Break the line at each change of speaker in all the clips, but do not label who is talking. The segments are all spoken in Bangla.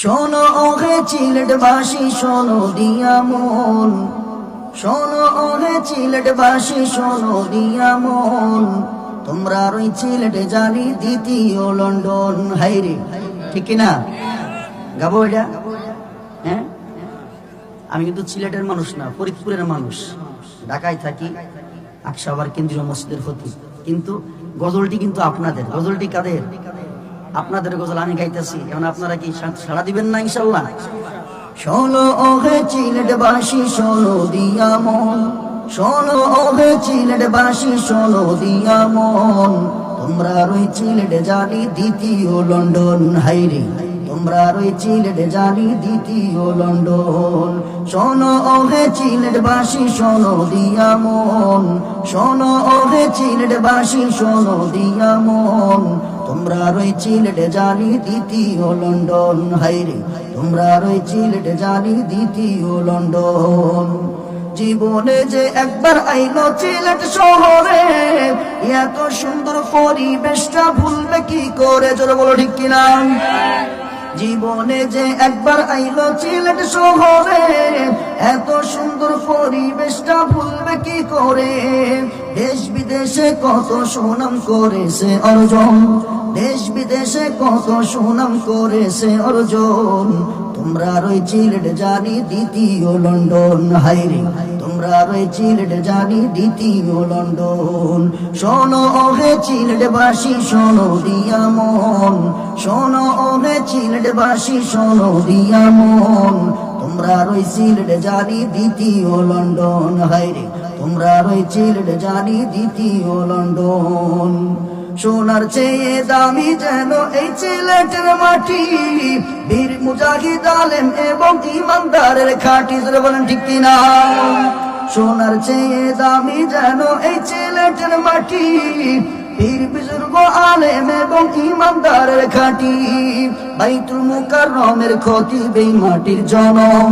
শোনো ওহে সিলেটবাসী শোনো দিয়া মন, শোনো ওহে সিলেটবাসী শোনো দিয়া মন, তোমরা ওই সিলেটে জানি দ্বিতীয় লন্ডন। হাইরে ঠিক কিনা? গাবো এটা? হ্যাঁ, আমি কিন্তু সিলেটের মানুষ না, ফরিদপুরের মানুষ, ঢাকায় থাকি, আকসাবার কেন্দ্রীয় মসজিদের ফতি। কিন্তু গজলটি কিন্তু আপনাদের। গজলটি কাদের? আপনাদের গজল আমি গাইতেছি, এখন আপনারা কি সাড়া দিবেন না ইনশাল্লাহ? শোনো ওহে সিলেটবাসী শোনো দিয়া মন, শোনো ওহে সিলেটবাসী শোনো দিয়া মন, তোমরা ওই সিলেটে জানি দ্বিতীয় লন্ডন। হাইরে তোমরা ওই সিলেটে জানি দ্বিতীয় লন্ডন। শোনো ওহে সিলেটবাসী শোনো দিয়া মন, শোনো ওহে সিলেটবাসী শোনো দিয়া মন, তোমরা ওই সিলেটে জানি দ্বিতীয় লন্ডন। হাইরে তোমরা ওই সিলেটে জানি দ্বিতীয় লন্ডন। জীবনে যে একবার আইলো সিলেট শহরে, এত সুন্দর পরিবেশটা ভুলবে কি করে? জোরে বলো ঠিক কিনা? জীবনে যে একবার আইলো সিলেট শহরে, এত সুন্দর পরিবেশটা ভুলবে কি করে? দেশ বিদেশে কত সুনাম করেছে অর্জন, দেশ বিদেশে কত সুনাম করেছে অর্জন, তোমরা ওই সিলেট জানি দ্বিতীয় লন্ডন। হাইরে তোমরা ওই সিলেট জানি দ্বিতীয় লন্ডন। শোনো ওহে সিলেটবাসী শোনো দিয়া মন, শোনো ওহে সিলেটবাসী শোনো দিয়া মন, তোমরা ওই সিলেট জানি দ্বিতীয় লন্ডন। হাইরে তোমরা ওই সিলেট জানি দ্বিতীয় লন্ডন। সোনার চেয়ে দামি যেন এই সিলেটের মাটি, বীর মুজাহিদ আলেম এবং ইমানদারের খাঁটি। জোরে বলেন ঠিক কিনা? সোনার চেয়ে দামি যেন এই সিলেটের মাটি, বীর বুজুর্গ আলেম এবং ইমানদারের খাঁটি। বাইতুল মুকাররমের খতিব এই মাটির জনম,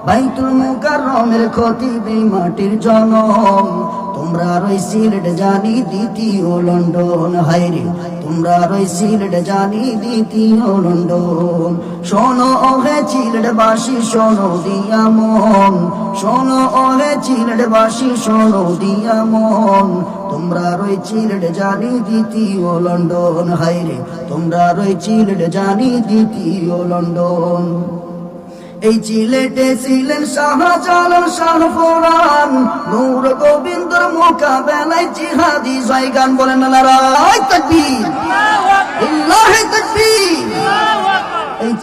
বাইতুল মুকাররমের খতিব এই মাটির জনম, তোমরা ওই সিলেট জানি দ্বিতীয় লন্ডন। হাইরে তোমরা ওই সিলেট জানি দ্বিতীয় লন্ডন। শোনো ওহে সিলেটবাসী শোনো দিয়া মন, শোনো ওহে সিলেটবাসী শোনো দিয়া মন, তোমরা ওই সিলেট জানি দ্বিতীয় লন্ডন। হাইরে তোমরা ওই সিলেট জানি দ্বিতীয় লন্ডন। এই সিলেটে ছিলেন শাহজালাল শাহফরান, নূর গোবিন্দর মোকাবেলায় জিহাদি জয়গান। বলেন নারায়ে তাকবীর, আল্লাহু আকবার, আল্লাহু তাকবীর।